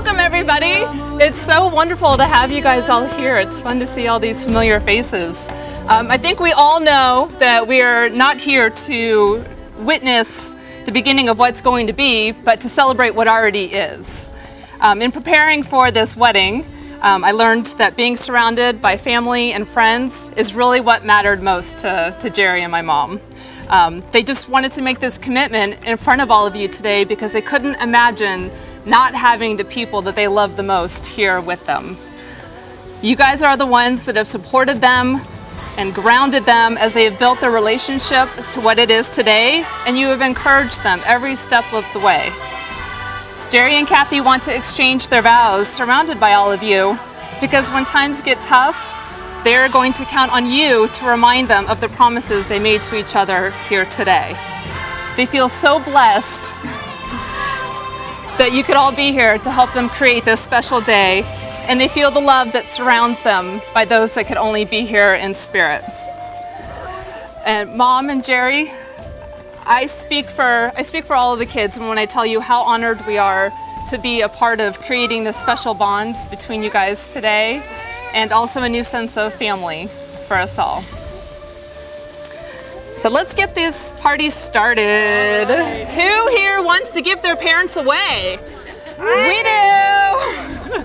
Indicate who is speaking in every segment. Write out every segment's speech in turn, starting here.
Speaker 1: Welcome everybody. It's so wonderful to have you guys all here. It's fun to see all these familiar faces. I think we all know that we are not here to witness the beginning of what's going to be, but to celebrate what already is. In preparing for this wedding, I learned that being surrounded by family and friends is really what mattered most to Jerry and my mom. They just wanted to make this commitment in front of all of you today because they couldn't imagine not having the people that they love the most here with them. You guys are the ones that have supported them and grounded them as they have built their relationship to what it is today, and you have encouraged them every step of the way. Jerry and Cathy want to exchange their vows surrounded by all of you because when times get tough, they're going to count on you to remind them of the promises they made to each other here today. They feel so blessed that you could all be here to help them create this special day, and they feel the love that surrounds them by those that could only be here in spirit. And Mom and Jerry, I speak for all of the kids when I tell you how honored we are to be a part of creating this special bond between you guys today, and also a new sense of family for us all. So let's get this party started. Right. Who here wants to give their parents away? We do!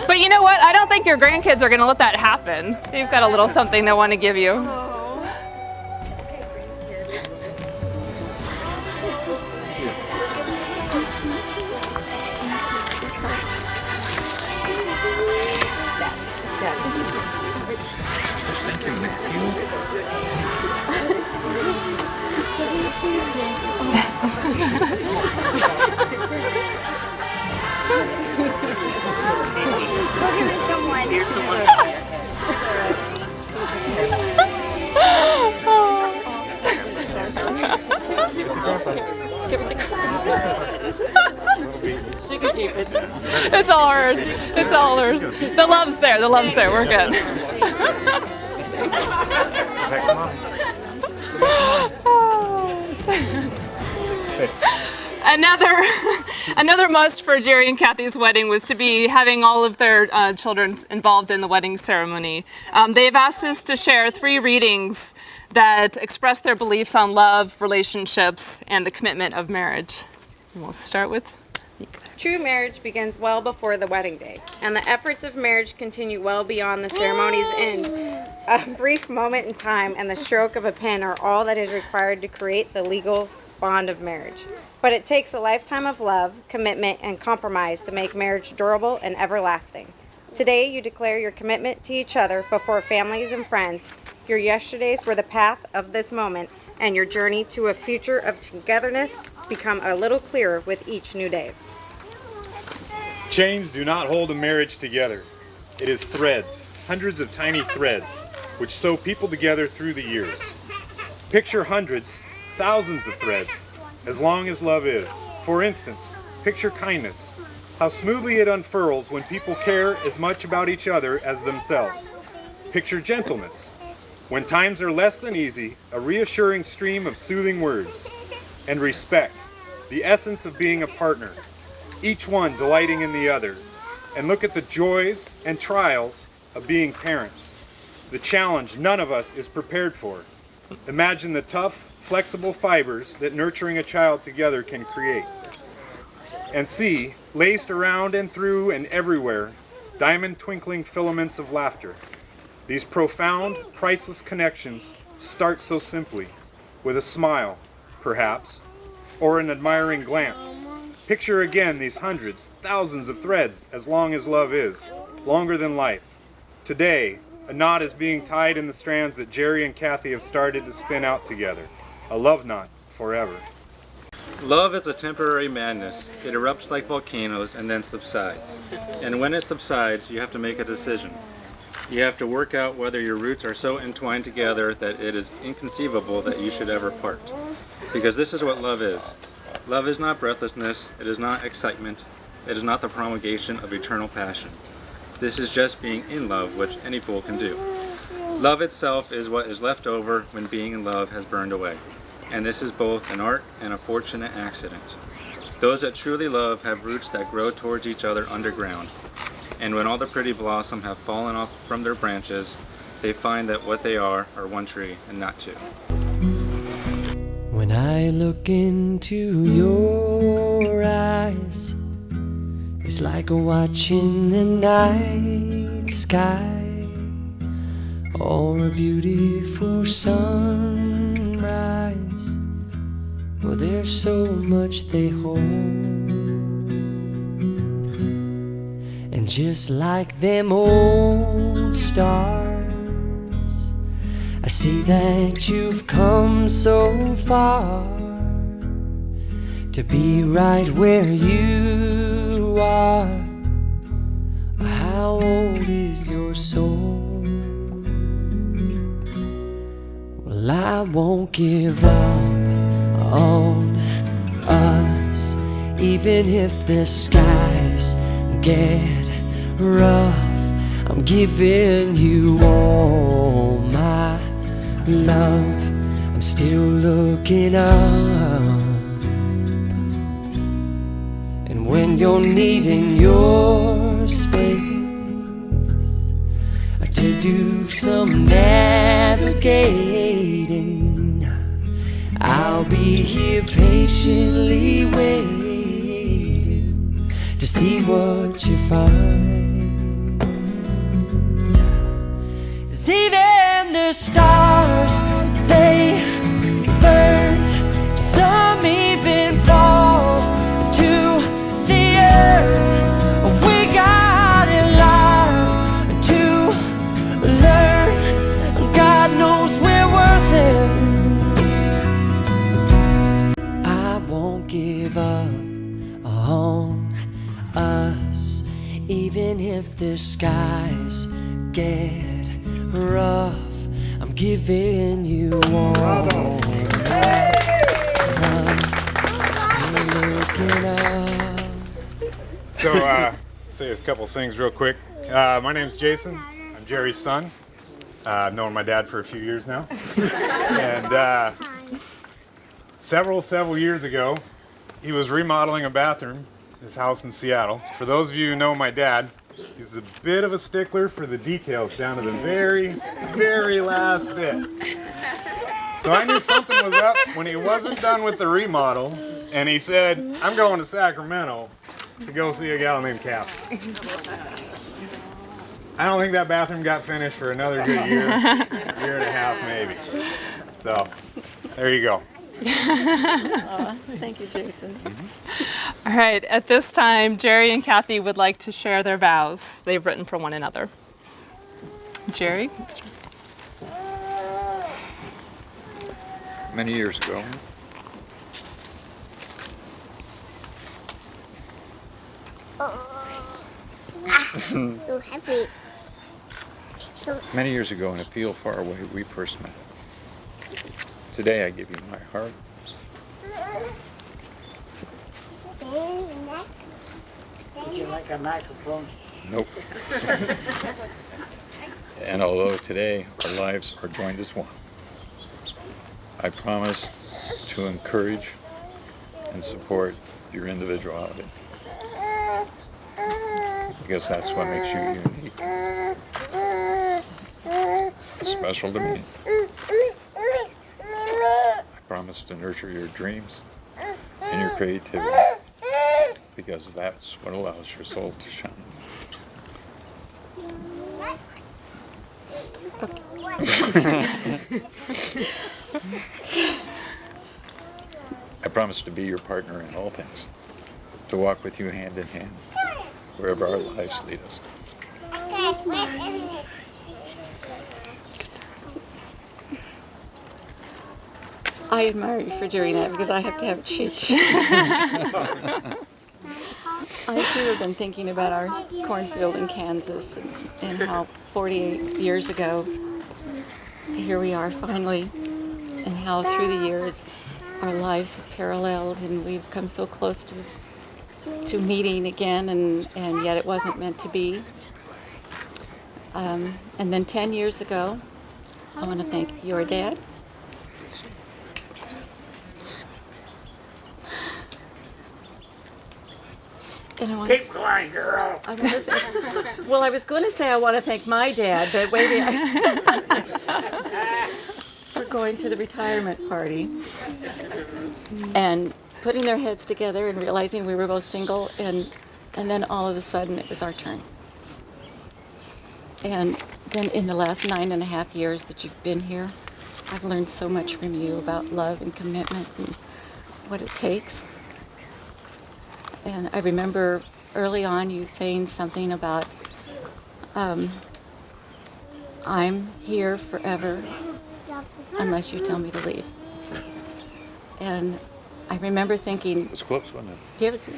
Speaker 1: But you know what? I don't think your grandkids are going to let that happen. They've got a little something they want to give you.
Speaker 2: Here's the one.
Speaker 1: She can keep it. It's all hers. It's all hers. The love's there. The love's there. We're good. Another must for Jerry and Cathy's wedding was to be having all of their children involved in the wedding ceremony. They've asked us to share 3 readings that express their beliefs on love, relationships, and the commitment of marriage. And we'll start with...
Speaker 3: True marriage begins well before the wedding day, and the efforts of marriage continue well beyond the ceremony's end. A brief moment in time and the stroke of a pen are all that is required to create the legal bond of marriage. But it takes a lifetime of love, commitment, and compromise to make marriage durable and everlasting. Today, you declare your commitment to each other before families and friends. Your yesterdays were the path of this moment, and your journey to a future of togetherness become a little clearer with each new day.
Speaker 4: Chains do not hold a marriage together. It is threads, hundreds of tiny threads, which sew people together through the years. Picture hundreds, thousands of threads, as long as love is. For instance, picture kindness, how smoothly it unfurls when people care as much about each other as themselves. Picture gentleness, when times are less than easy, a reassuring stream of soothing words. And respect, the essence of being a partner, each one delighting in the other. And look at the joys and trials of being parents, the challenge none of us is prepared for. Imagine the tough, flexible fibers that nurturing a child together can create. And see, laced around and through and everywhere, diamond twinkling filaments of laughter. These profound, priceless connections start so simply, with a smile, perhaps, or an admiring glance. Picture again these hundreds, thousands of threads, as long as love is, longer than life. Today, a knot is being tied in the strands that Jerry and Cathy have started to spin out together. A love knot forever.
Speaker 5: Love is a temporary madness. It erupts like volcanoes and then subsides. And when it subsides, you have to make a decision. You have to work out whether your roots are so entwined together that it is inconceivable that you should ever part. Because this is what love is. Love is not breathlessness. It is not excitement. It is not the promulgation of eternal passion. This is just being in love, which any fool can do. Love itself is what is left over when being in love has burned away. And this is both an art and a fortunate accident. Those that truly love have roots that grow towards each other underground. And when all the pretty blossom have fallen off from their branches, they find that what they are one tree and not two.
Speaker 2: When I look into your eyes, it's like watching the night sky or a beautiful sunrise. Well, there's so much they hold, and just like them old stars, I see that you've come so far to be right where you are. How old is your soul? Well, I won't give up on us, even if the skies get rough. I'm giving you all my love. I'm still looking up, and when you're needing your space to do some navigating, I'll be here patiently waiting to see what you find. 'Cause even the stars, they burn. Some even fall to the earth. We got a lot to learn. God knows we're worth it. I won't give up on us, even if the skies get rough. I'm giving you all love. I'm still looking up.
Speaker 4: So, say a couple things real quick. My name's Jason. I'm Jerry's son. I've known my dad for a few years now. And several years ago, he was remodeling a bathroom in his house in Seattle. For those of you who know my dad, he's a bit of a stickler for the details down to the very, very last bit. So I knew something was up when he wasn't done with the remodel, and he said, I'm going to Sacramento to go see a gal named Cathy. I don't think that bathroom got finished for another good year and a half maybe. So, there you go.
Speaker 6: Thank you, Jason.
Speaker 1: All right, at this time, Jerry and Cathy would like to share their vows they've written for one another. Jerry?
Speaker 7: Many years ago,
Speaker 8: So happy.
Speaker 7: many years ago in a field far away, we first met. Today I give you my heart.
Speaker 8: Would you like a microphone?
Speaker 7: Nope. And although today our lives are joined as one, I promise to encourage and support your individuality. Because that's what makes you unique. Special to me. I promise to nurture your dreams and your creativity, because that's what allows your soul to shine. I promise to be your partner in all things, to walk with you hand in hand wherever our lives lead us.
Speaker 6: I admire you for doing that because I have to have a cheat sheet. I too have been thinking about our cornfield in Kansas and how 48 years ago, here we are finally, and how through the years our lives have paralleled and we've come so close to meeting again, and yet it wasn't meant to be. And then 10 years ago, I want to thank your dad, And I want
Speaker 8: Keep going, girl.
Speaker 6: well, I was going to say I want to thank my dad, but wait, for going to the retirement party and putting their heads together and realizing we were both single, and then all of a sudden it was our turn. And then in the last 9.5 years that you've been here, I've learned so much from you about love and commitment and what it takes. And I remember early on you saying something about, I'm here forever unless you tell me to leave. And I remember thinking,
Speaker 7: It was close, wasn't it?
Speaker 6: gives me.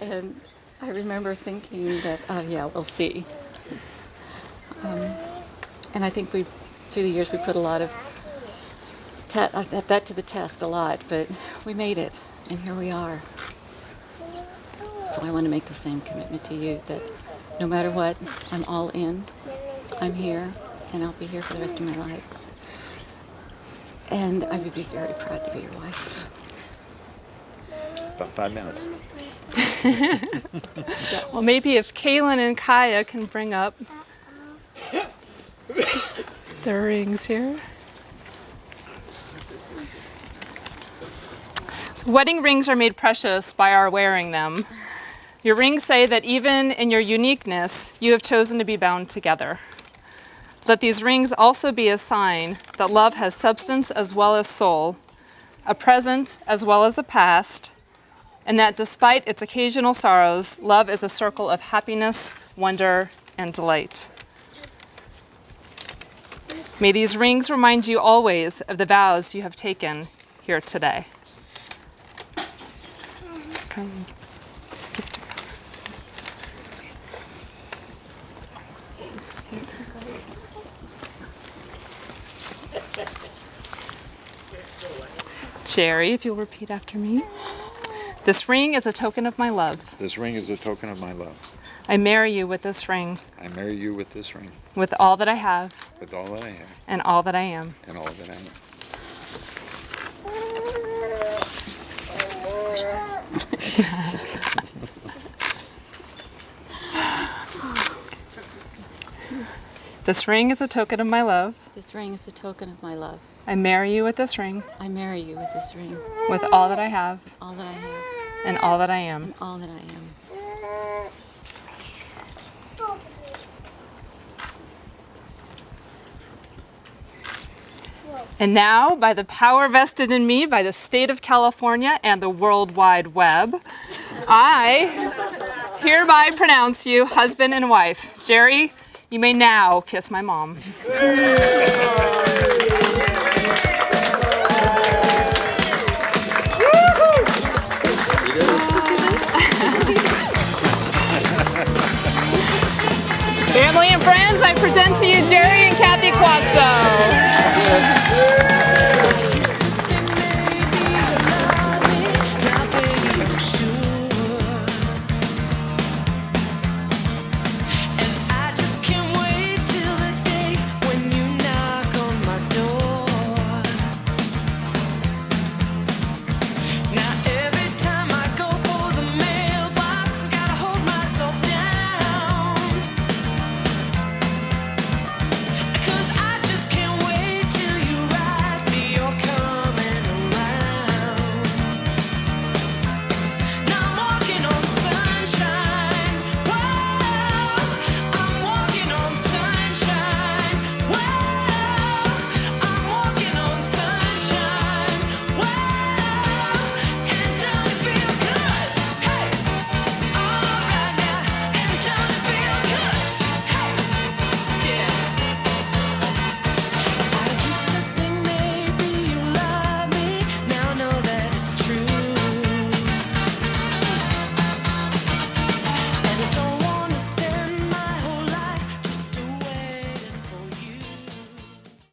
Speaker 6: And I remember thinking that, oh yeah, we'll see. And I think through the years, we put a lot of that to the test a lot, but we made it, and here we are. So I want to make the same commitment to you that no matter what, I'm all in, I'm here, and I'll be here for the rest of my life. And I would be very proud to be your wife.
Speaker 7: About 5 minutes.
Speaker 1: Well, maybe if Kaylin and Kaya can bring up their rings here. So wedding rings are made precious by our wearing them. Your rings say that even in your uniqueness, you have chosen to be bound together. Let these rings also be a sign that love has substance as well as soul, a present as well as a past, and that despite its occasional sorrows, love is a circle of happiness, wonder, and delight. May these rings remind you always of the vows you have taken here today. Jerry, if you'll repeat after me. This ring is a token of my love.
Speaker 7: This ring is a token of my love.
Speaker 1: I marry you with this ring,
Speaker 7: I marry you with this ring,
Speaker 1: with all that I have
Speaker 7: with all that I have
Speaker 1: and all that I am.
Speaker 7: and all that I am.
Speaker 1: This ring is a token of my love.
Speaker 6: This ring is a token of my love.
Speaker 1: I marry you with this ring,
Speaker 6: I marry you with this ring,
Speaker 1: with all that I have
Speaker 6: all that I have
Speaker 1: and all that I am.
Speaker 6: and all that I am.
Speaker 1: And now, by the power vested in me by the state of California and the World Wide Web, I hereby pronounce you husband and wife. Jerry, you may now kiss my mom. Family and friends, I present to you Jerry and Cathy Quatsoe.